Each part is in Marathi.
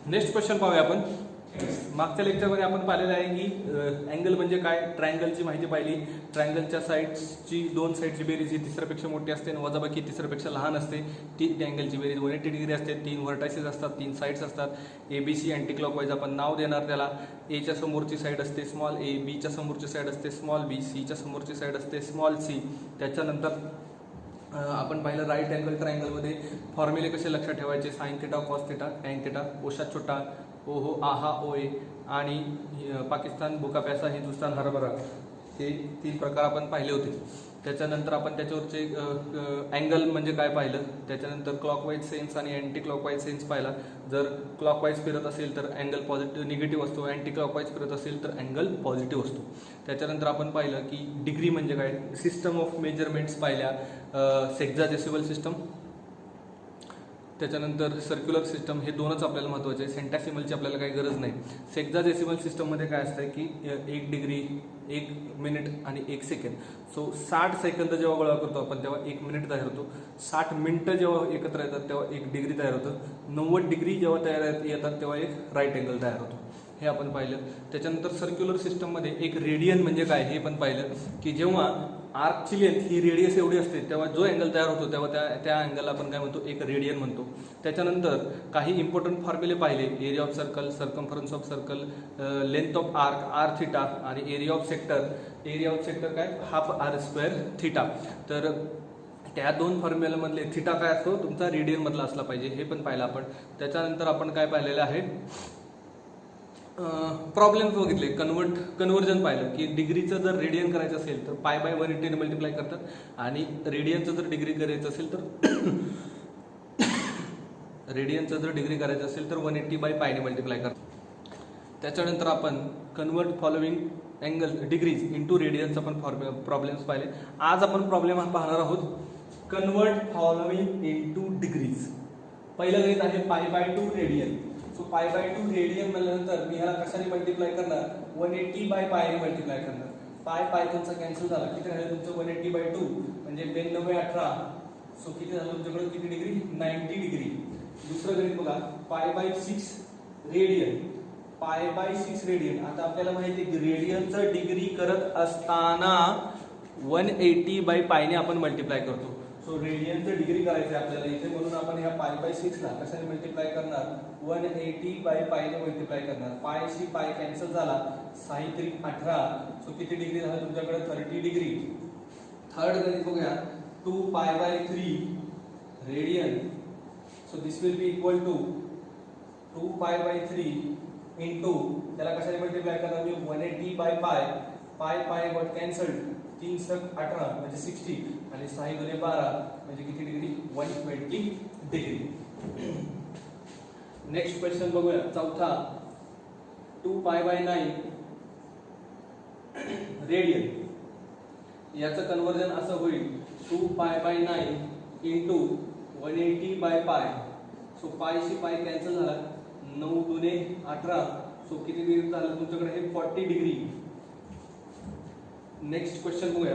नेक्स्ट क्वेश्चन पाहूया आपण. मागच्या लेक्चरमध्ये आपण पाहिलेलं आहे की अँगल म्हणजे काय, ट्रायंगलची माहिती पाहिली. ट्रायंगलच्या साईड्सची दोन साईडची बेरीज ही तिसऱ्यापेक्षा मोठी असते आणि वजाबाकी तिसऱ्यापेक्षा लहान असते. ती अँगलची बेरीज 180 डिग्री असते. 3 व्हर्टायसेस असतात, 3 साईड्स असतात. ABC अँटी क्लॉकवाईज आपण नाव देणार त्याला. Aच्या समोरची साईड असते स्मॉल a, Bच्या समोरची साईड असते स्मॉल b, Cच्या समोरची साईड असते स्मॉल c. त्याच्यानंतर आपण पाहिलं राईट अँगल ट्रायंगलमध्ये फॉर्म्युले कसे लक्षात ठेवायचे, sine theta, cos theta, tan theta, ओशा छोटा, ओहो आहा ओए आणि पाकिस्तान बुका पैसा, हिंदुस्तान हरभरा, हे 3 प्रकार आपण पाहिले होते. त्याच्यानंतर आपण त्याच्यावरचे अँगल म्हणजे काय पाहिलं. त्याच्यानंतर क्लॉकवाईज सेन्स आणि अँटी क्लॉकवाईज सेन्स पाहिला. जर क्लॉकवाईज फिरत असेल तर अँगल पॉझिटिव्ह निगेटिव्ह असतो, अँटी क्लॉकवाईज फिरत असेल तर अँगल पॉझिटिव्ह असतो. त्याच्यानंतर आपण पाहिलं की डिग्री म्हणजे काय, सिस्टम ऑफ मेजरमेंट्स पाहिल्या, सेक्झाडेसिमल सिस्टम, त्याच्यानंतर सर्क्युलर सिस्टम, हे दोनच आपल्याला महत्त्वाचे आहे. सेंटासिमलची आपल्याला काही गरज नाही. सेक्झाडेसिमल सिस्टममध्ये काय असतं की 1 डिग्री, 1 मिनिट आणि 1 सेकंड. सो 60 सेकंद जेव्हा गोळा करतो आपण तेव्हा 1 मिनिट तयार होतो. 60 मिनिटं जेव्हा एकत्र येतात तेव्हा 1 डिग्री तयार होतं. 90 डिग्री जेव्हा तयार येतात तेव्हा एक राईट अँगल तयार होतो. हे आपण पाहिलं. त्याच्यानंतर सर्क्युलर सिस्टममध्ये एक रेडियन म्हणजे काय हे पण पाहिलं की जेव्हा आर्कची लेंथ ही रेडियस एवढी असते तेव्हा जो अँगल तयार होतो तेव्हा त्या अँगलला आपण काय म्हणतो, एक रेडियन म्हणतो. त्याच्यानंतर काही इम्पॉर्टंट फॉर्म्युले पाहिले, area of circle, circumference of circle, length of arc r theta आणि area of sector. Area of sector काय, हाफ आर स्क्वेअर थिटा. तर त्या 2 फॉर्म्युलामधले थिटा काय असतो तुमचा रेडियन मधला असला पाहिजे, हे पण पाहिलं आपण. त्याच्यानंतर आपण काय पाहिलेलं आहे, प्रॉब्लेम्स बघितले, कन्वर्जन पाहिलं की डिग्रीचं जर रेडियन करायचं असेल तर पाय बाय 180 ने मल्टिप्लाय करतात आणि रेडियनचं जर डिग्री करायचं असेल तर 180 बाय पायने मल्टिप्लाय करतात. त्याच्यानंतर आपण convert following angle degrees into रेडियनचा पण प्रॉब्लेम्स पाहिले. आज आपण प्रॉब्लेम पाहणार आहोत कन्वर्ट फॉलोइंग इंटू डिग्रीज. पहिलं गणित आहे पाय बाय 2 रेडियन. सो पाय बाय 2 रेडियन म्हणल्यानंतर मी ह्याला कशाने मल्टिप्लाय करणार, 180 बाय पायने मल्टिप्लाय करणार. पाय तुमचा कॅन्सल झाला, किती राहिलं तुमचं 180 बाय 2 म्हणजे 92 18. सो किती झालं तुमच्याकडे, किती डिग्री, 90 डिग्री. दुसरं गणित बघा, pi by 6 radian. Pi by 6 radian. आता आपल्याला माहिती आहे की रेडियनचं डिग्री करत असताना 180 बाय पायने आपण मल्टिप्लाय करतो. सो रेडियनचं डिग्री करायचं आहे आपल्याला इथे, म्हणून आपण ह्या पाय बाय 6 ला कशाने मल्टिप्लाय करणार, 180 बाय पायने मल्टिप्लाय करणार. पायशी पाय कॅन्सल झाला, 6 3 18. सो किती डिग्री झालं तुमच्याकडे, 30 डिग्री. थर्ड गणित बघूया, 2 pi by 3 radian. So this will be equal to 2 pi by 3 into, त्याला कशाने मल्टिप्लाय करणार मी, 180 बाय पाय गॉट कॅन्सल्ड, 3 7 18 म्हणजे 60 आणि 6 2 12 म्हणजे किती डिग्री, 120 डिग्री. नेक्स्ट क्वेश्चन बघूया, चौथा, 2 पाय बाय 9 रेडियन. याचं कन्वर्जन असं होईल 2 पाय बाय 9 इंटू 180 बाय पाय. सो पायशी पाय कॅन्सल झाला, 9 2 18. सो किती डिग्री झालं तुमच्याकडे, हे 40 डिग्री. नेक्स्ट क्वेश्चन बघूया,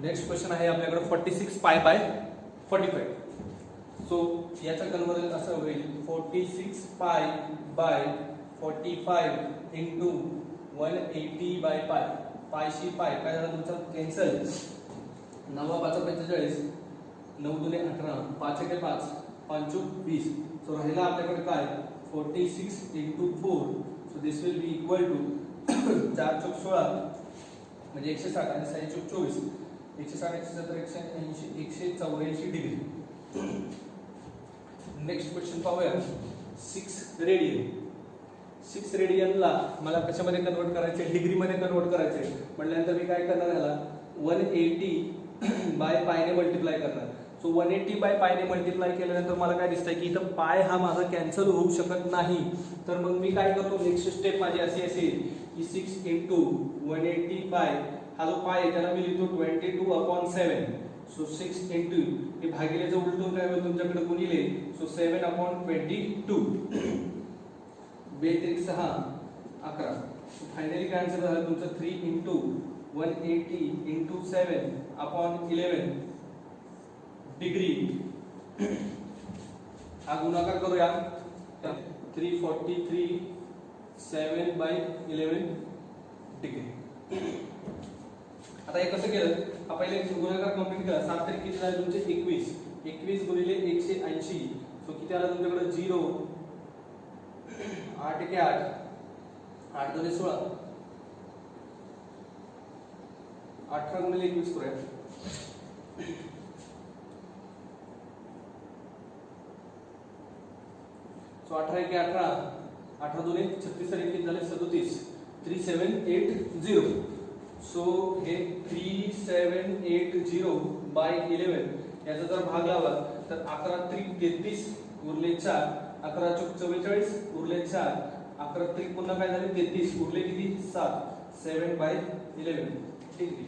नेक्स्ट क्वेश्चन आहे आपल्याकडे 46 पाय बाय 45. सो याचं कन्वर्जन असं होईल 46 पाय बाय 45 इंटू 180 बाय पाय. पायशी पाय काय झालं तुमचा कॅन्सल, 9 5 45, 9 2 18, 5 1 5 5 20. सो राहिला आपल्याकडे काय, 46 into 4. So this will be equal to 4 चौक 16 म्हणजे 160 आणि 6 चौक 24, 160 170 180 डिग्री. नेक्स्ट क्वेश्चन पाहूया, 6 रेडियन. 6 रेडियनला मला कशामध्ये कन्वर्ट करायचे, डिग्रीमध्ये कन्वर्ट करायचे म्हटल्यानंतर मी काय करणार, याला 180 बाय पायने मल्टिप्लाय करणार. सो 180 बाय पायने मल्टिप्लाय केल्यानंतर मला काय दिसतंय की इथं पाय हा माझा कॅन्सल होऊ शकत नाही. तर मग मी काय करतो, नेक्स्ट स्टेप माझी अशी असेल की 6 इंटू 180 बाय, हा जो पाय आहे त्याला मी लिहितो 22/7. सो 6 इंटू, हे भागिलेचं उलटून काय होईल तुमच्याकडे गुणिले, सो 7/22. 2 6 11. फायनली काय आन्सर झालं तुमचं 3 इंटू 180 इंटू 7/11. डिग्री हा गुणाकार करूया 343.7/11 डिग्री. आता हे कसं केलं, हा पहिले गुणाकार कंप्लीट केला. 7 तरी किती झाले तुमचे 21. 21 गुणिले 180, सो किती आला तुमच्याकडे 0. 8 × 8, 8 × 2 = 16. 18 गुणिले 21 करूया. सो 18 × 18, 18 2 36 तरी किती झाले 37. 3780. सो हे 3780/11 याचा जर भाग लावला तर 11 × 3 = 33 उरले 4. 11 × 4 = 44 उरले 4. 11 × 3 पुन्हा काय झाले 33 उरले किती 7. 7/11 डिग्री.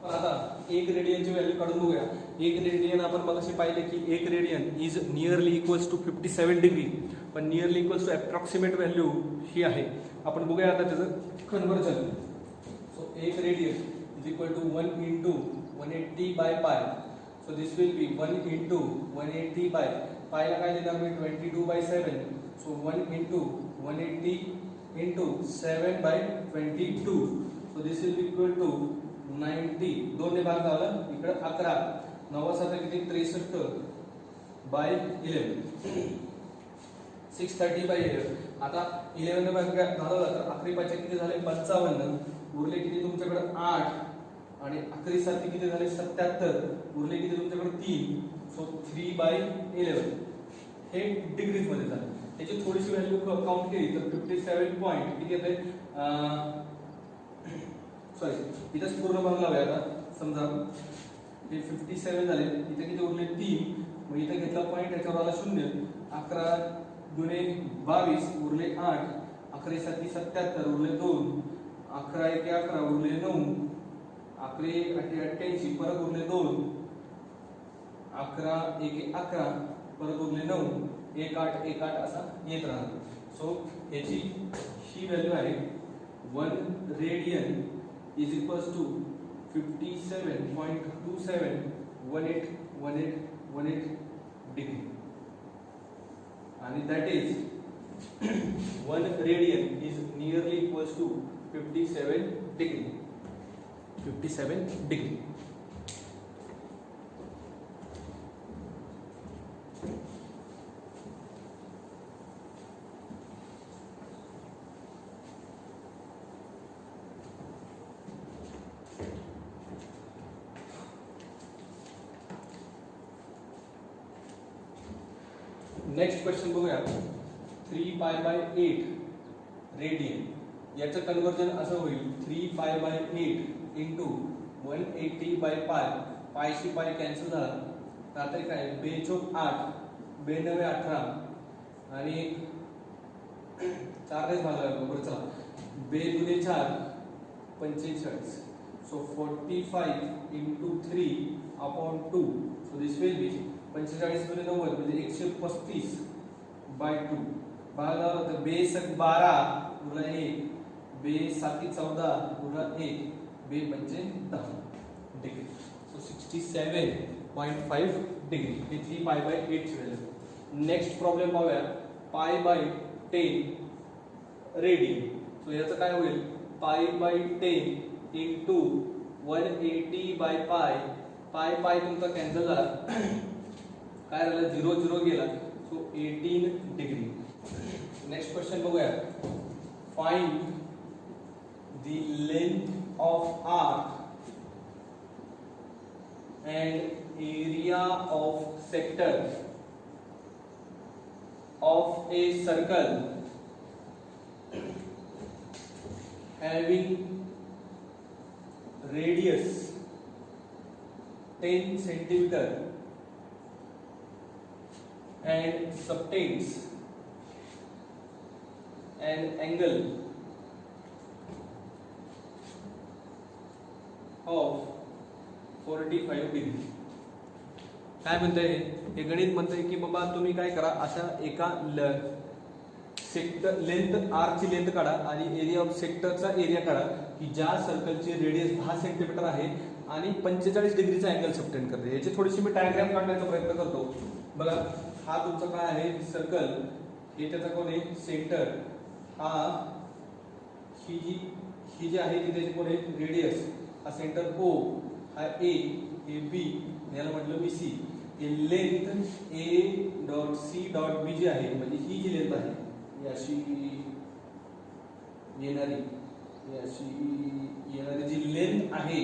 आता 1 रेडियनची व्हॅल्यू काढून बघूया. 1 रेडियन आपण मगाशी पाहिले की 1 radian is nearly equals to 57 degree, पण nearly equals to approximate value ही आहे. आपण बघूया आता त्याचं conversion. So 1 radian is equal to 1 × 180/π. So this will be 1 × 180/π. पायला काय देणार मी 22/7. So 1 × 180 × 7/22. So this will be equal to 90. 2 ने भाग लावला इकडे 11. 9 × 7 किती 63/11. 630/11. आता 11 ने भाग घालवला तर 11 × 5 किती झाले 55. उरले किती तुमच्याकडे 8 आणि 11 × 7 किती झाले 77. उरले किती तुमच्याकडे 3. सो 3/11 हे डिग्रीज मध्ये झाले. त्याची थोडीशी व्हॅल्यू काउंट केली तर 57 पॉइंट किती येते. सॉरी इथेच पूर्ण भाग लावूया. आता समजा हे 57 झाले, इथे किती उरले 3. मग इथे घेतला पॉइंट, याच्यावर आला 0. 11 × 22 उरले 8. 11 × 7 = 77 उरले 2. 11 × 1 = 11 उरले 9. 11 × 8 = 88 परत उरले 2. 11 × 1 = 11 परत उरले 9. 1 8 1 8 असा येत राहणार. सो याची ही व्हॅल्यू आहे 1 radian is equals to 57.271818 degree, and that is 1 radian is nearly equals to 57 degree. 57 degree. Next question बघूया. 3π/8 रेडियन याचं कन्वर्जन असं होईल 3π/8 × 180/π. पायशी पाय कॅन्सल झाला. रात्री काय 2 × 8 2 × 9 = 18 आणि 4 ने भागला बरोबर. चला 2 × 2 = 4 45. सो 45 × 3/2. सो दिस विल बी 45 × 90 म्हणजे 135/2. भाग लावला तर 2 × 7 = 12 उरला 1. 2 × 7 = 14 उरला 1. 2 × 5 = 10 डिग्री. सो 67.5 डिग्री हे 3π/8 ची व्हॅल्यू. नेक्स्ट प्रॉब्लेम पाहूया. π/10 रेडियन. सो याचं काय होईल π/10 × 180/π. पाय तुमचा कॅन्सल झाला. काय राहिलं 0 0 गेला. So 18 degree. नेक्स्ट क्वेश्चन बघूया. Find the length of arc and area of sector of a circle having radius 10 centimeter and subtends an angle of 45 degree. काय म्हणतंय हे गणित म्हणतंय की बाबा तुम्ही काय करा, अशा एका सेक्टर लेंथ आर ची लेंथ काढा आणि एरिया ऑफ सेक्टरचा एरिया काढा की ज्या सर्कलची रेडियस 10 सेंटीमीटर आहे आणि 45 डिग्रीचा अँगल सबटेंड करते. याची थोडीशी मी डायग्राम काढण्याचा प्रयत्न करतो. बघा हा तुमचा काय आहे सर्कल, हे त्याचा कोण आहे सेंटर, हा ही जी आहे ती त्याची कोण आहे रेडियस, हा सेंटर O, हा A, हे B, याला म्हटलं मी C. हे length A dot C dot B जी आहे म्हणजे ही जी लेंथ आहे ही अशी येणारी जी लेंथ आहे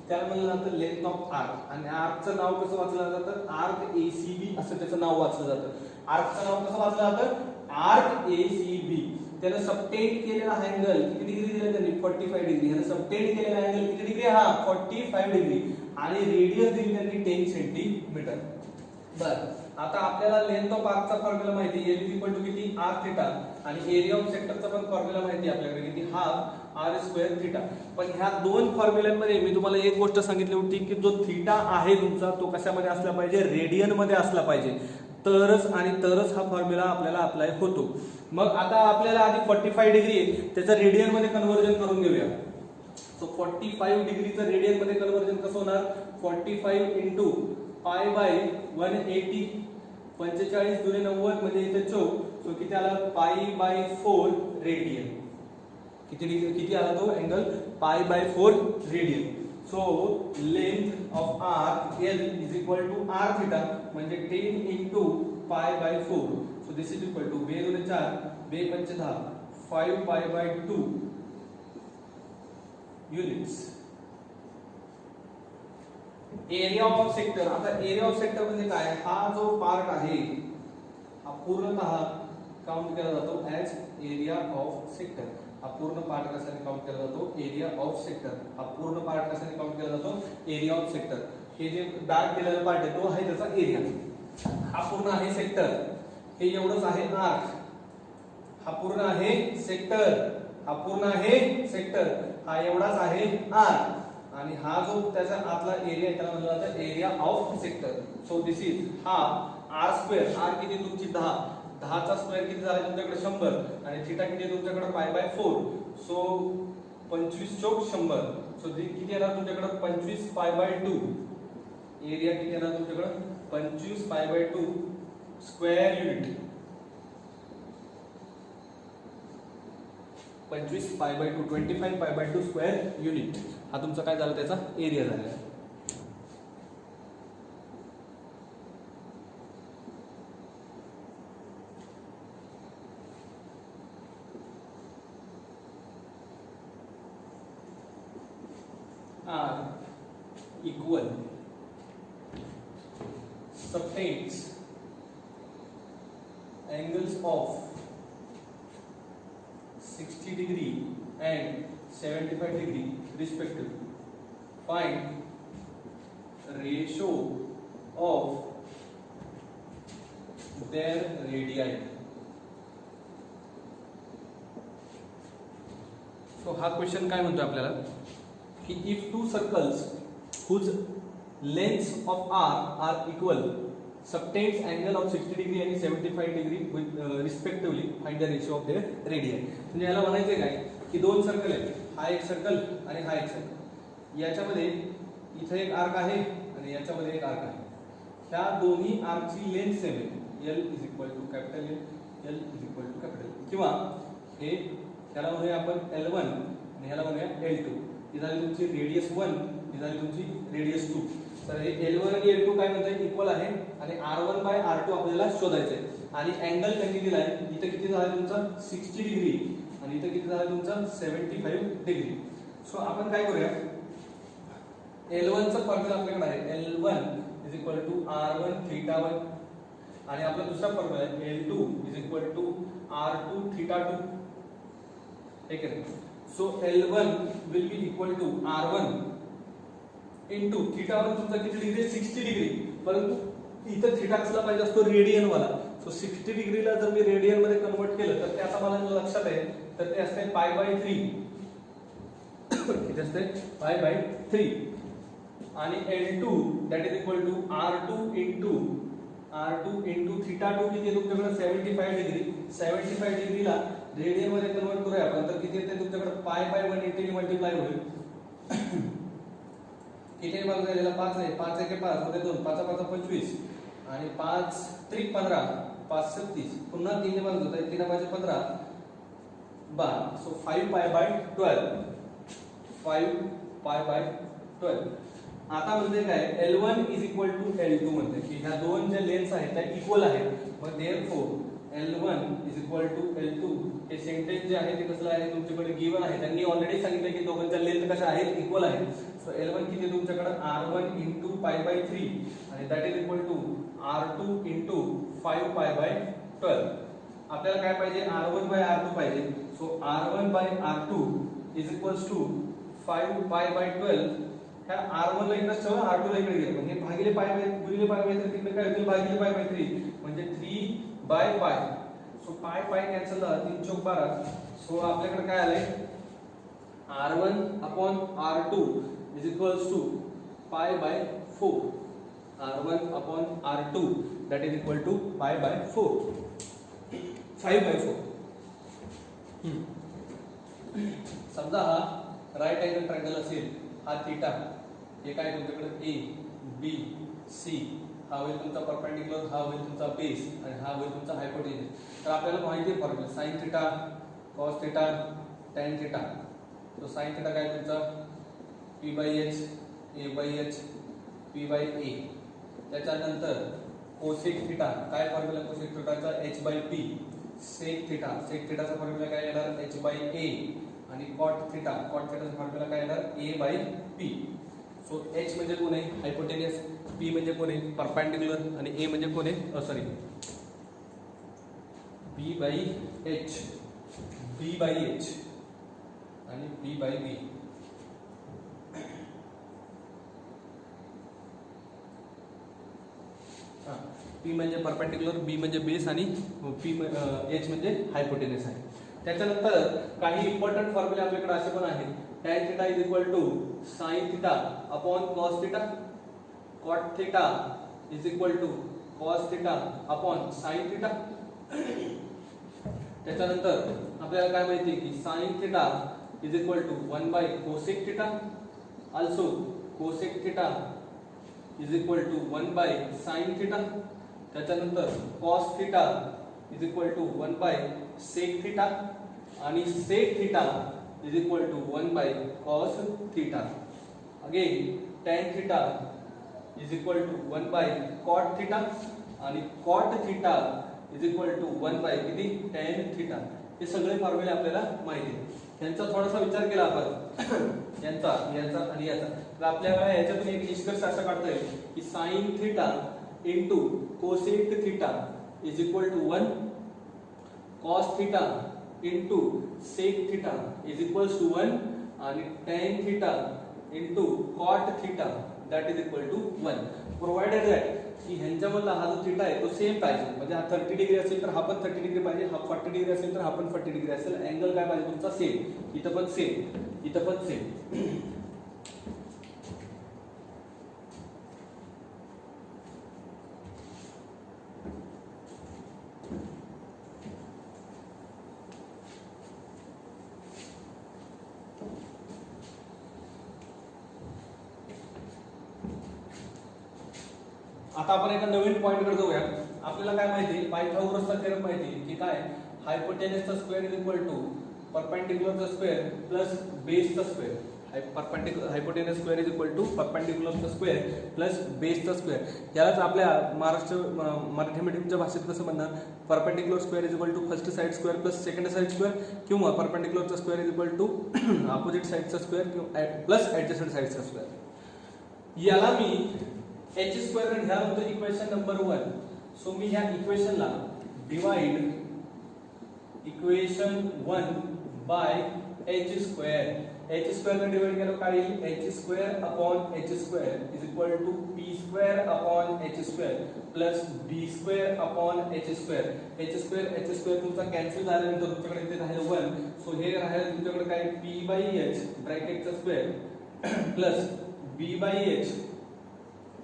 त्याला म्हणलं जातं लेंथ ऑफ आर्क. आणि आर्कचं नाव कसं वाचलं जातं, आर्क ACB असं त्याचं नाव वाचलं जातं. आर्कचं नाव कसं वाचलं जातं, आर्क ACB. त्यानं सबटेंड केलेला अँगल किती डिग्री दिला त्यांनी 45 डिग्री. यानं सबटेंड केलेला अँगल किती डिग्री, हा 45 डिग्री. आणि रेडियस दिली त्यांनी 10 सेंटीमीटर. बर आता आपल्याला लेंथ ऑफ आर्कचा फॉर्म्युला माहिती आहे, L इक्वल टू किती r थीटा, आणि एरिया ऑफ सेक्टरचा पण फॉर्म्युला माहिती आहे आपल्याकडे किती, हाफ r स्क्वेअर थीटा. पण ह्या दोन फॉर्म्युल्यांमध्ये मी तुम्हाला एक गोष्ट सांगितली होती की जो थीटा आहे तुमचा तो कशामध्ये असला पाहिजे, रेडियन मध्ये असला पाहिजे, तरच हा फॉर्म्युला आपल्याला अप्लाय होतो. मग आता आपल्याला आधी 45 डिग्री आहे त्याचं रेडियन मध्ये कन्वर्जन करून घेऊया. सो 45 डिग्रीचं रेडियन मध्ये कन्वर्जन कसं होणार, 45 इंटू पाय बाय 180, 45 दुने 90 म्हणजे इथे 4, सो किती आला पाय बाय 4 रेडियन. किती आला तो angle, pi by 4 radian. So length of arc L is equal to r theta म्हणजे 10 into pi by 4. So this is equal to 2 दुने 4, 2 पंचे 10, 5 pi by 2 units. Area of sector, आता एरिया ऑफ सेक्टर म्हणजे काय, हा जो पार्ट आहे हा पूर्णतः काउंट केला जातो ऍज एरिया ऑफ सेक्टर. हा पूर्ण पार्ट कशाने काउंट केला जातो, एरिया ऑफ सेक्टर. हा पूर्ण पार्ट कशाने काउंट केला जातो, एरिया ऑफ सेक्टर. हे जे डार्क केलेला पार्ट आहे तो आहे त्याचा एरिया. हा पूर्ण आहे सेक्टर, हे एवढंच आहे आर्क. हा पूर्ण आहे सेक्टर, हा पूर्ण आहे सेक्टर, हा एवढाच आहे आर्क. आणि हा जो त्याचा आतला एरिया त्याला म्हणलं जातं area of sector. So this is हा r स्क्वेअर, r किती तुमची 10, 10 चा स्क्वेअर किती झाला तुमच्याकडे 100, आणि थीटा किती तुमच्याकडे पाय बाय 4. So 25 Chowk 100. सो किती येणार तुमच्याकडे 25 पाय बाय 2. एरिया किती येणार तुमच्याकडे 25 पाय बाय 2 स्क्वेअर युनिट. 25 पाय बाय 2, 25 पाय बाय 2 स्क्वेअर युनिट. हा तुमचा काय झाला त्याचा एरिया झाला. R equal subtends angles of 60 degree and 75 degree respectively. Find ratio of their radii. So हा क्वेश्चन काय म्हणतो आपल्याला की if two circles whose lengths of r are equal subtends angle of 60 degree and 75 degree with respectively find the ratio of their radii. म्हणजे याला म्हणायचे काय की दोन सर्कल आहेत, हा एक सर्कल आणि हा एक सर्कल. याच्यामध्ये इथे एक आर्क आहे आणि याच्यामध्ये एक आर्क आहे. ह्या दोन्ही आर्कची लेंथ सेम आहे, L is equal to capital L, L is equal to capital. किंवा हे ह्याला म्हणूया आपण L1 आणि ह्याला म्हणूया L2. ही झाली तुमची रेडियस 1, ही झाली तुमची रेडियस 2. तर हे L1 आणि L2 काय म्हणतात इक्वल आहे आणि R1 बाय R2 आपल्याला शोधायचं आहे. आणि अँगल त्यांनी दिलाय इथे किती झाला तुमचा 60 डिग्री आणि इथे किती झाला तुमचा 75 डिग्री. सो आपण काय करूया, L1 चा फॉर्म्युला आपल्याकडे आहे L1 is equal to R1 theta 1 आणि आपला दुसरा फॉर्म्युला आहे L2 is equal to R2 theta 2. ठीक आहे. So L1 will be equal to R1 into theta 1 तुमचा किती डिग्री 60 डिग्री, परंतु इथं थीटा कसला पाहिजे असतो रेडियन वाला. सो 60 डिग्रीला जर मी रेडियन मध्ये कन्वर्ट केलं तर त्याचा मला लक्षात आहे तर ते असते पाय बाय 3. किती असते पाय बाय 3. आणि L2 that is equal to R2 into R2 into theta 2 किती आहे तुमच्याकडे 75 डिग्री. 75 डिग्रीला रेडियन मध्ये कन्वर्ट करूया आपण तर किती येते तुमच्याकडे पाय बाय 180 मल्टिप्लाय होईल. किती भाग झालेला 5 आहे. 5 1 5 मध्ये 2 5 5 25 आणि 5 3 15 5 36 पुन्हा 3 भाग होत आहे 3 5 15 12. So 5 pi bye 12 5 pi bye 12. आता म्हणजे काय L1 is equal to L2 म्हणते की ह्या दोन ज्या लेन्स आहेत त्या इक्वल आहेत. मग therefore L1 is equal to L2 हे सेंटेन्स जे आहे ते कसलं आहे तुमच्याकडे गिवन आहे. त्यांनी ऑलरेडी सांगितलं की दोघांच्या लेंथ कशा आहेत इक्वल आहेत. सो L1 किती तुमच्याकडे R1 इंटू पाय बाय 3 आणि that is equal to R2 into 5 pi bye 12. आपल्याला काय पाहिजे R1 बाय R2 पाहिजे. So R1 by R2 is equals to 5 pi bye 12. ह्या R1 ला इकडे ठेवा R2 ला इकडे गेलं म्हणजे भागिले पाय बाय गुणिले पाय बाय 3 तिकडे काय होईल भागिले पाय बाय 3 म्हणजे 3 बाय पाय. सो पाय पाय कॅन्सल झाला 3 चौक 12. सो आपल्याकडे काय आलंय R1 upon R2 is equals to pi by 4. R1 upon R2 that is equal to pi by 4 5 by 4. समजा हा राईट अँगल ट्रायंगल असेल हा थीटा हे काय तुमच्याकडे ए बी सी हा होईल तुमचा परपेंडिक्युलर हा होईल तुमचा बेस आणि हा होईल तुमचा हायपोटेन्यूज. तर आपल्याला माहिती आहे formula sin theta cos theta tan theta. तो sin थीटा काय तुमचा p by h a by h p by a. त्याच्यानंतर cosec थीटा काय फॉर्म्युला cosec थीटाचा h बाय p. sec थीटाचा फॉर्म्युला काय येणार h बाय a आणि cot थीटाचा फॉर्म्युला काय येणार a by p. So h म्हणजे कोण आहे हायपोटेन्यूस, p म्हणजे कोण आहे परपेंडिक्युलर आणि a म्हणजे कोण आहे sorry b by h b by h आणि b बाय b. p म्हणजे परपेंडिक्युलर b म्हणजे बेस आणि p h म्हणजे हायपोटेन्यूस आहे. त्याच्यानंतर काही इम्पॉर्टंट फॉर्म्युले आपल्याकडे असे पण आहेत. tan theta is equal to sin theta upon cos theta. cot theta is equal to cos theta upon sin theta. त्याच्यानंतर आपल्याला काय माहिती की sin theta is equal to 1 by cosec theta. Also cosec theta is equal to 1 by sin theta. त्याच्यानंतर cos theta is equal to 1 by sec theta आणि sec theta is equal to 1 by cos theta. Again tan theta is equal to 1 by cot theta आणि cot theta is equal to 1 by किती tan थीटा. हे सगळे फॉर्म्युले आपल्याला माहिती आहेत. यांचा थोडासा विचार केला आपण यांचा आणि याचा तर आपल्याला याच्यातून एक निष्कर्ष असा काढता येईल की sin theta into cosec theta is equal to 1. cos theta into sec theta is equals to 1 आणि tan theta into cot theta that is equal to 1. Provided that की ह्यांच्यामधला हा जो थीटा आहे तो सेम पाहिजे. म्हणजे हा 30 डिग्री असेल तर हा पण 30 डिग्री पाहिजे, हा 40 डिग्री असेल तर हा पण 40 डिग्री असेल. अँगल काय पाहिजे तुमचा सेम. इथं पण सेम. आता आपण एका नवीन पॉइंट कडे जाऊया. आपल्याला काय माहिती पायथागोरसचा थेरम माहिती की काय हायपोटेन्यूसचा स्क्वेअर इज इक्वल टू परपेंडिक्युलरचा स्क्वेअर प्लस बेसचा square. Hypotenuse square is equal to परपेंडिक्युलरचा स्क्वेअर प्लस बेसचा स्क्वेअर. यालाच आपल्या मराठी मीडियमच्या भाषेत कसं म्हणणार perpendicular square is equal to first side square plus second side square किंवा परपेंडिक्युलरचा square is equal to opposite साइडचा स्क्वेअर किंवा प्लस ऍडजस्टंट साइडचा स्क्वेअर. याला मी h स्क्वेअर आणि ह्या होतं इक्वेशन नंबर 1. सो मी ह्या इक्वेशनला divide equation 1 by h square. h square ने डिवाइड केलं काय येईल h square upon h square is equal to p square upon h square plus b square upon h square. h square तुमचा कॅन्सल झाल्यानंतर तुमच्याकडे इथे राहील 1. सो हे राहील तुमच्याकडे काय p बाय h ब्रॅकेटचा square plus b by h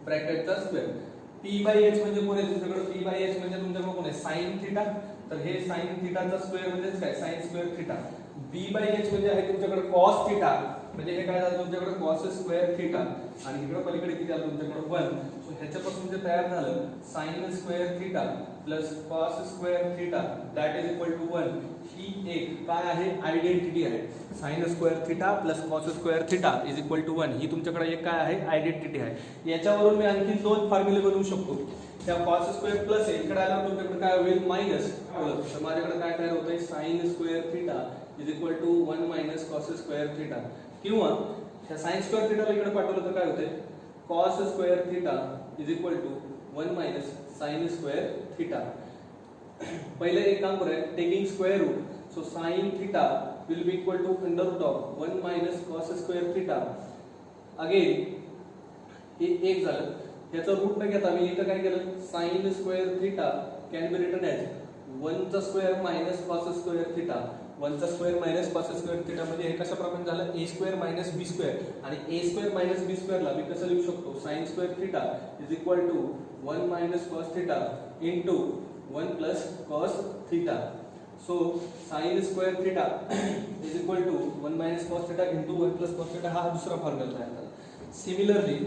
ब्रॅकेटचा स्क्वेअर. पी बाय एच म्हणजे कोण आहे तुमच्याकडे? पी बाय एच म्हणजे तुमच्याकडे कोण आहे? Sine theta. तर हे साइन थिटाचा स्क्वेअर म्हणजे काय? Sine square theta. B by H म्हणजे आहे तुमच्याकडे कॉस थिटा, म्हणजे हे काय झालं तुमच्याकडे? Cos square theta. आणि इकडे पलीकडे किती आलं तुमच्याकडे? 1. सो ह्याच्यापासून जे तयार झालं sine square theta plus cos square theta that is equal to 1. ही एक काय आहे? आयडेंटिटी आहे. Sine square theta plus cos square theta is equal to 1 ही तुमच्याकडे एक काय आहे? आयडेंटिटी आहे. याच्यावरून मी आणखी दोन फॉर्म्युले बनवू शकतो. त्या कॉस स्क्वेअर प्लस आहे, इकडे आल्यावर तुमच्याकडे काय होईल? मायनस. तर माझ्याकडे काय तयार होतंय? Sine square theta is equal to 1 minus cos square theta. किंवा ह्या साइन स्क्वेअर थिटाला इकडे पाठवलं तर काय होतंय? Cos square theta is equal to 1 minus sine square theta. पहिले एक काम करूया, taking square root. So sine theta will be equal to under root of 1 minus cos square theta. Again हे एक झालं. याचं रूट न घेता मी इथं काय केलं? Sign square theta can be written as 1 चा square minus cos square theta. 1 चा square minus cos square theta म्हणजे हे कशाप्रमाणे झालं? ए स्क्वेअर मायनस बी स्क्वेअर. आणि ए स्क्वेअर मायनस बी स्क्वेअरला मी कसं लिहू शकतो? Sine square theta is equal to 1 minus cos theta into 1 plus cos theta. So sine square theta is equal to 1 minus cos theta into 1 plus cos theta हा दुसरा फॉर्म्युला तयार झाला. सिमिलरली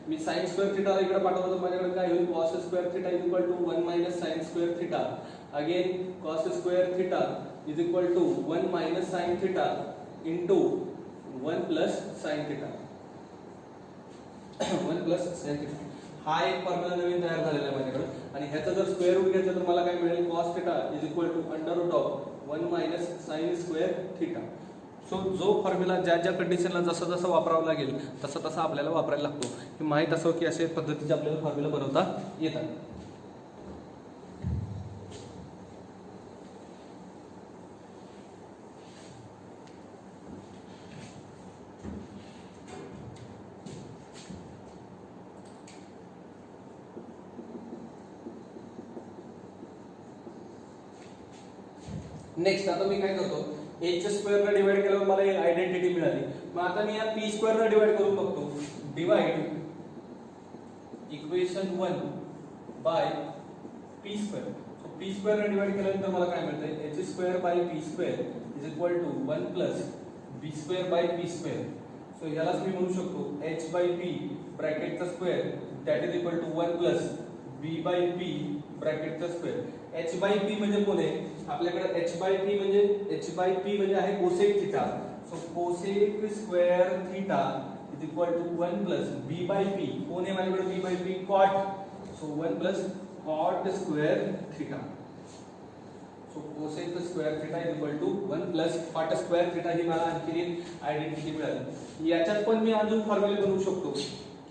मी साइन स्क्वेअर थिटाला इकडे पाठवतो तर माझ्याकडे काय होईल? Cos square theta is equal to 1 minus sine square theta. Again cos square theta is equal to 1 minus sine theta into 1 plus sine theta. 1 plus sine theta हा एक फॉर्म्युला नवीन तयार झालेला आहे माझ्याकडे. आणि ह्याचा जर स्क्वेअर रूट घेतलं तर मला काय मिळेल? Cos theta is equal to under root of 1 minus sine square theta. So जो फॉर्म्युला ज्या ज्या कंडिशनला जसं जसं वापरावं लागेल तसं तसं आपल्याला वापरायला लागतो. हे माहीत असो की अशा पद्धतीचे आपल्याला फॉर्म्युला बनवता येतात. नेक्स्ट आता मी काय करतो? एच स्क्वेअर ने डिवाइड केल्यावर मला एक आयडेंटिटी मिळाली. मग आता मी या पी स्क्वेअर ने डिवाइड करून बघतो. Divide equation 1 by P square. So P square ने डिवाइड केल्यानंतर मला काय मिळतंय? H square by P square is equal to 1 plus B square by P square. So ह्यालाच मी म्हणू शकतो एच बाय पी ब्रॅकेटचा square that is equal to 1 plus B by P ब्रॅकेटचा स्क्वेअर. एच बाय पी म्हणजे कोण आहे? आपल्याकडे एच बाय पी म्हणजे आहे cosec theta. So cosec square theta is equal to 1 plus B by P. कोण आहे माझ्याकडे? B by P cot. So 1 plus cot square theta. So cosec square theta is equal to 1 plus cot square theta ही मला आणखी एक आयडेंटिटी मिळाली. याच्यात पण मी अजून फॉर्म्युले बनवू शकतो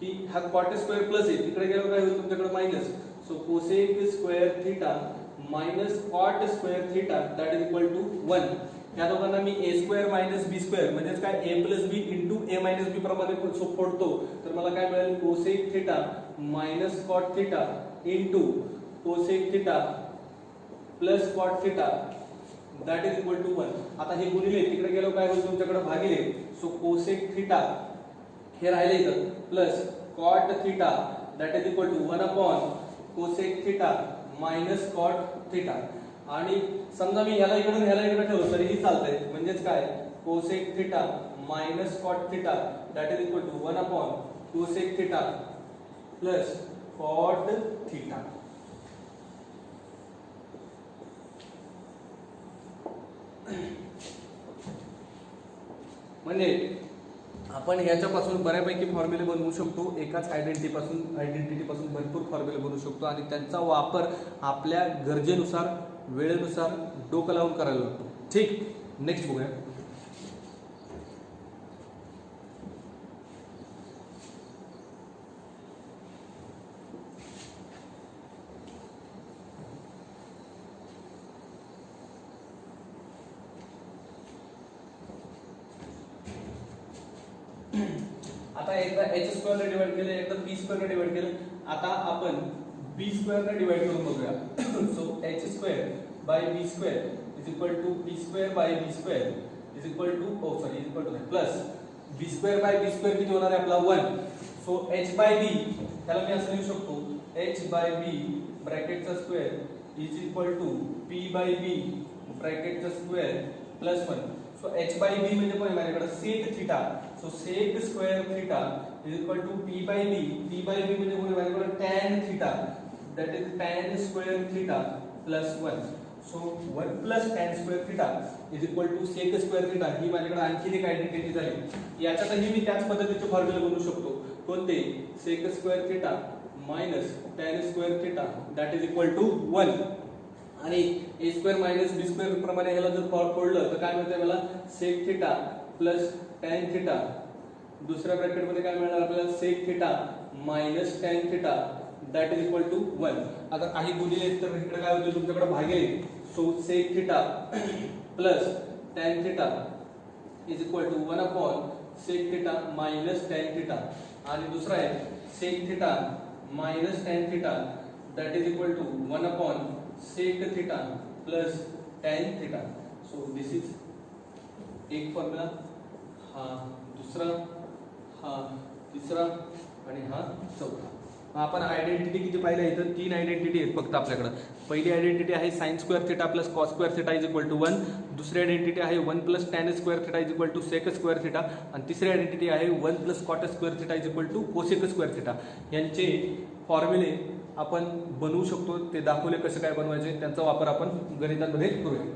की हा कॉट स्क्वेअर प्लस आहे, तिकडे गेल्यावर काय होईल तुमच्याकडे? Minus. So cosec square theta minus cot square theta that is equal to 1. या दोघांना मी A square minus B square म्हणजे काय? A plus B into A minus B प्रमाणे फोडतो तर मला काय मिळेल? Cosec theta minus cot theta into cosec theta plus cot theta that is equal to 1. आता हे गुणिले तिकडे गेलो काय होईल तुमच्याकडे? भागिले. सो कोसेक थिटा हे राहिले इथं plus cot theta that is equal to 1 upon cosec theta minus cot theta. आणि समजा मी ह्याला इकडून ह्याला इकडे ठेवलं तरीही चालतंय. म्हणजेच काय? Cosec theta minus cot theta that is equal to 1 upon cosec theta plus cot theta. म्हणजे आपण ह्याच्यापासून बऱ्यापैकी फॉर्म्युले बनवू शकतो. एकाच आयडेंटिटी पासून भरपूर फॉर्म्युले बनवू शकतो आणि त्यांचा वापर आपल्या गरजेनुसार वेळेनुसार डोकं लावून करायला लागतो. ठीक, नेक्स्ट बघूया. आता एकदा एच स्क्वेअर ने डिवाइड केलं, एकदा बी स्क्वेअर ने डिवाइड केलं. आता आपण बी स्क्वेअर ने डिवाइड करून बघूया. So H square by b square is equal to b square by b square is equal to is equal to plus b square by b square किती होणार आहे आपला 1. सो h by b त्याला मी असं लिहू शकतो h by b ब्रॅकेटचा square is equal to p by b ब्रॅकेटचा square plus 1. So h by b म्हणजे पण माझ्याकडे sec theta. So sec square theta is equal to p by b. p by b म्हणजे पण माझ्याकडे tan theta that is tan square theta plus 1. So 1 plus tan square theta is equal to sec square theta. ही माझ्याकडे आणखी एक आयडेंटिटी झाली. याच्यातही मी त्याच पद्धतीचे फॉर्म्युला बनवू शकतो. कोणते? sec square theta minus tan square theta that is equal to 1. आणि a square minus b square प्रमाणे ह्याला जर फोडलं तर काय मिळते मला sec theta plus tan theta. दुसऱ्या ब्रॅकेट मध्ये काय मिळणार आपल्याला sec theta minus tan theta that is equal to 1. आता काही गुणिले तर इकडे काय होते तुमच्याकडे भागिले. So sec theta plus tan theta is equal to 1 upon sec theta minus tan theta. आणि दुसरा आहे sec theta minus tan theta that is equal to 1 upon sec theta plus tan theta. So this is एक फॉर्म्युला, हा दुसरा, हा तिसरा आणि हा चौथा. आपण आयडेंटिटी किती पाहिल्या इथं 3 आयडेंटिटी आहेत फक्त आपल्याकडे. पहिली आयडेंटिटी आहे sin square theta plus cos square theta is equal to 1. दुसरी आयडेंटिटी आहे 1 plus tan square theta is equal to sec square theta. आणि तिसरी आयडेंटिटी आहे 1 plus cot square theta is equal to cosec square theta. यांचे फॉर्म्युले आपण बनवू शकतो. ते दाखवले कसं काय बनवायचे, त्यांचा वापर आपण गणितांमध्ये करूया.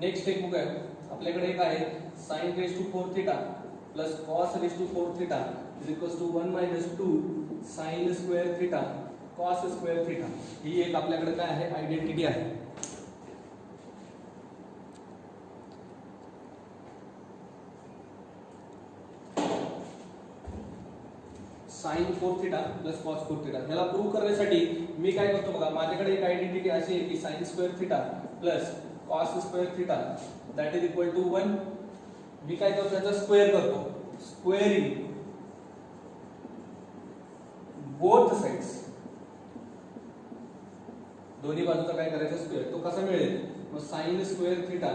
नेक्स्ट एक बुक आहे आपल्याकडे. एक आहे sin raise to 4 theta plus cos raise to 4 theta is equals to 1 minus 2 sin square theta cos square theta. ही एक आपल्याकडे काय आहे आयडेंटिटी आहे. sin 4 theta plus cos 4 theta. ह्याला प्रूव्ह करण्यासाठी मी काय करतो बघा, माझ्याकडे एक आयडेंटिटी अशी आहे की sin square theta plus cos square theta that is equal to 1. मी काय करतो त्याचा स्क्वेअर करतो. स्क्वेअरिंग बोथ साइड्स, दोन्ही बाजूचा काय करायचं स्क्वेअर. तो कसा मिळेल मग sin square theta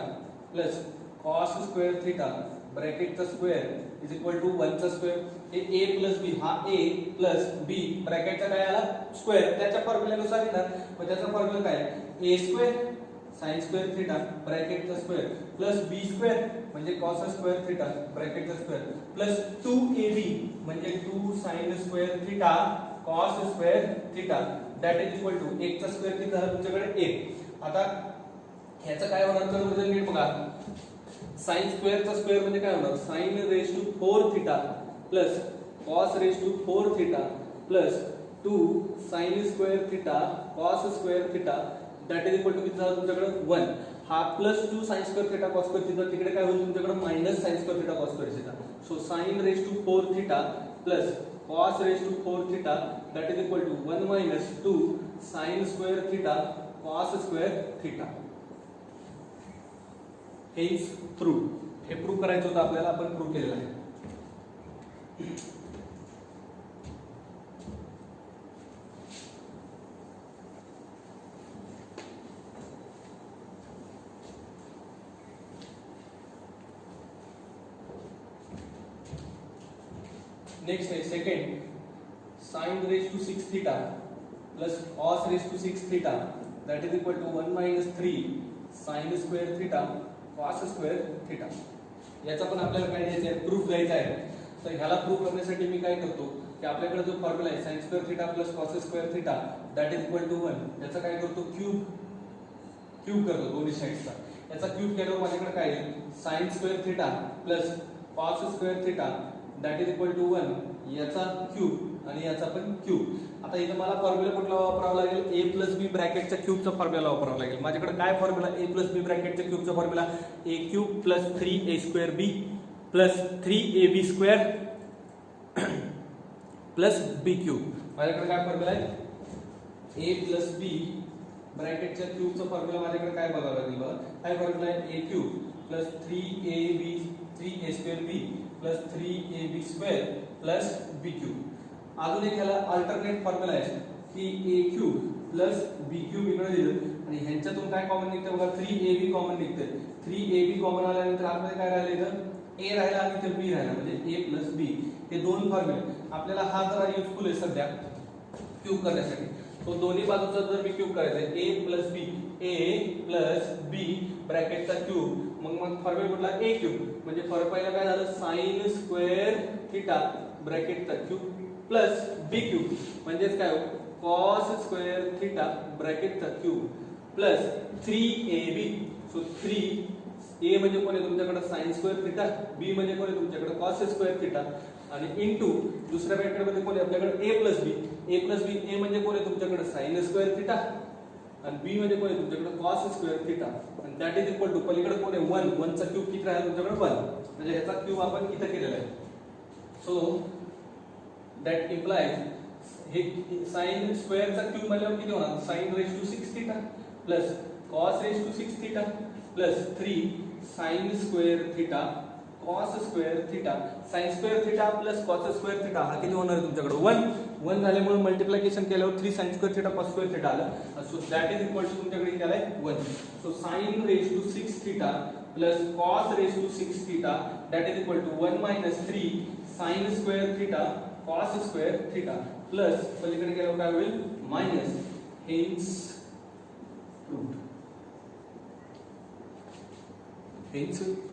plus cos square theta ब्रॅकेटचा स्क्वेअर इज इक्वल टू 1 चा स्क्वेअर. हे a प्लस b, हा a प्लस b ब्रॅकेटचा काय आला स्क्वेअर. त्याच्या फॉर्म्युल्यानुसार येणार. मग त्याचा फॉर्म्युला काय a square sin square theta ब्रॅकेटचा स्क्वेअर प्लस b स्क्वेअर म्हणजे cos स्क्वेअर थिटा ब्रॅकेटचा स्क्वेअर प्लस 2ab म्हणजे 2 sin square theta cos square theta that is equal to 1 चा स्क्वेअर किती झाला तुमच्याकडे 1. आता ह्याचं काय होणार तर म्हणजे नीट बघा. sin स्क्वेअर चा स्क्वेअर म्हणजे काय होणार sin raise to 4 theta plus cos raise to 4 theta plus 2 sin square theta cos square theta that is equal to किती झालं तुमच्याकडे 1. हा plus 2 sin square theta cos square theta तिकडे काय होईल तुमच्याकडे minus sin square theta cos square theta. So sin raise to 4 theta plus cos raise to 4 theta that is equal to 1 minus 2 sin square theta cos square theta. हे इज प्रूव्ह. हे प्रूव्ह करायचं होतं आपल्याला, आपण प्रूव्ह केलेलं आहे. नेक्स्ट है second sin raise to 6 theta plus cos raise to 6 theta that is equal to 1 minus 3 sin square theta cos square theta. याचा पण आपल्याला काय द्यायचं आहे प्रूफ द्यायचा आहे. तर ह्याला प्रूफ करण्यासाठी मी काय करतो की आपल्याकडे जो फॉर्म्युला आहे sin square theta plus cos square theta that is equal to 1 याचा काय करतो क्यूब करतो दोन्ही साइड्सचा. याचा क्यूब केल्यावर माझ्याकडे काय येईल sin square theta plus cos square theta that is equal to 1 याचा क्यूब आणि याचा पण क्यूब. आता इथे मला फॉर्म्युला कुठला वापरावा लागेल a प्लस b ब्रॅकेटच्या क्यूबचा फॉर्म्युला वापरावा लागेल. माझ्याकडे काय फॉर्म्युला a प्लस b ब्रॅकेटच्या क्यूबचा formula a cube plus 3a square b plus 3ab square plus B cube. माझ्याकडे काय फॉर्म्युला आहे? ए प्लस बी ब्रॅकेटच्या क्यूबचा फॉर्म्युला माझ्याकडे काय बघावं लागेल बघा. काय फॉर्म्युला आहे? ए क्यूब प्लस 3a स्क्वेअर बी plus 3ab square plus B cube. अजून एक ह्याला अल्टरनेट फॉर्म्युला आहे की ए क्यूब प्लस बी क्यूब इकडे दिलं आणि ह्यांच्यातून काय कॉमन निघतं बघा, 3ab कॉमन निघतं. 3ab कॉमन आल्यानंतर आतमध्ये काय राहिलं? इथं ए राहिला आणि इथं बी राहिला, म्हणजे ए प्लस बी. हे दोन फॉर्म्युले आपल्याला हा जरा युजफुल आहे सध्या क्यूब करण्यासाठी. तो दोन्ही बाजूचा जर मी क्यूब करायचा आहे, ए प्लस बी ब्रॅकेटचा क्यूब, मग फॉर्म्युला कुठला? A cube. म्हणजे पहिला काय झालं? साइन स्क्वेअर थिटा ब्रॅकेटचा क्यूब प्लस बी क्यूब, म्हणजेच काय? कॉस स्क्वेअर थिटा ब्रॅकेटचा cube plus 3ab. So 3 A म्हणजे कोण आहे तुमच्याकडे? Sign square theta. बी म्हणजे कोण आहे तुमच्याकडे? Cos square theta. आणि इनटू दुसऱ्या ब्रॅकेटमध्ये कोण आहे आपल्याकडे? ए प्लस बी. ए म्हणजे कोण आहे तुमच्याकडे? Sign square theta. आणि बी म्हणजे कोण आहे तुमच्याकडे? Cos square theta. आणि दॅट इज इक्वल टू पलीकडे कोण आहे? 1. 1 चा क्यूब किती राहिला तुमच्याकडे? 1. म्हणजे ह्याचा क्यूब आपण इथं केलेला आहे. सो दॅट इम्प्लाइज हे साइन स्क्वेअरचा क्यूब म्हणल्यावर किती होणार? Sine raise to 6 theta plus cos raise to 6 theta plus 3 sine square theta cos square theta. Sine square theta plus cos square theta हा किती होणार आहे तुमच्याकडे? 1 झाल्यामुळे मल्टिप्लिकेशन केल्यावर 3 sine square theta cos square theta आलं. So that is equal to तुमच्याकडे काय आलाय? 1. So sine raise to 6 theta plus cos raise to 6 theta that is equal to 1 - 3 sine square theta cos square theta plus पलीकडे केल्यावर काय होईल? मायनस. Hence proved. हेन्स